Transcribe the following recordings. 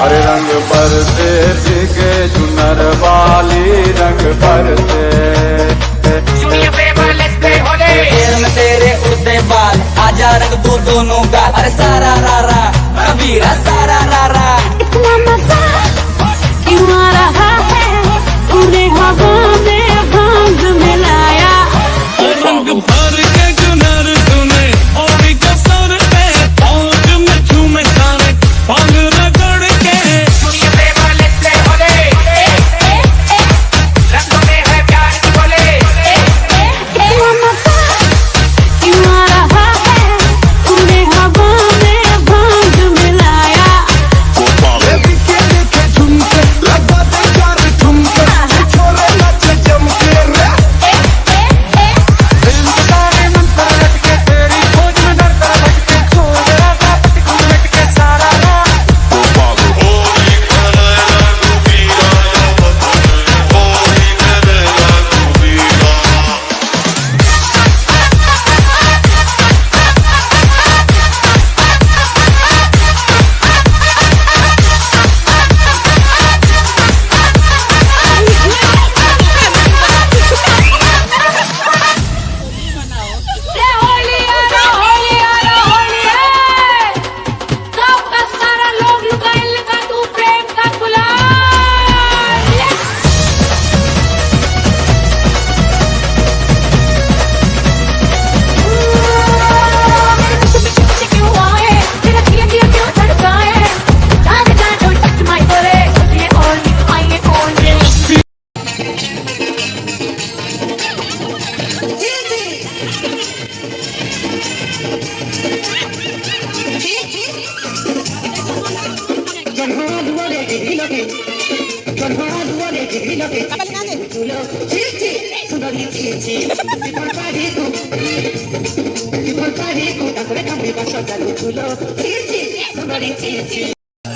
अरे रंग बरसे भीगे चुनर वाली रंग बरसे। में तेरे उड़ते बाल आजा रंग दो दोनों का। अरे सारा रारा कबीरा सारा रारा। इतना मजा क्यों आ रहा है पूरे हवा में भांग मिलाया। रंग भर के चुनर तूने ओढ़ी कसर पे पौध में झूमे सारे भांग रगड़ के। इतना मजा क्यों आ रहा है पूरे हवा में भांग मिलाया।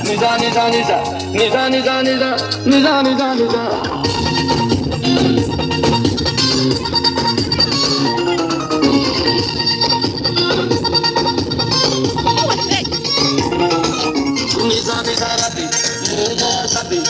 निजा निजा निजा निजा निजा निजा निजा निजा निजा। निजा निजा राती निजा राती।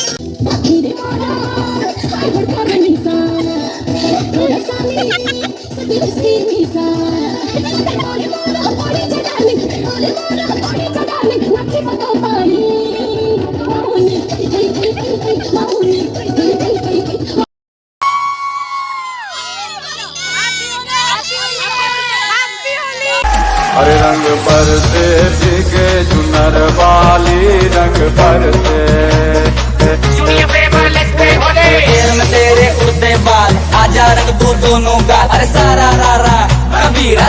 अरे रंग बरसे भीगे चुनर वाली रंग बरसे। में तेरे उड़ते बाल आजा रंग दो दोनों का। अरे सारा रारा कबीरा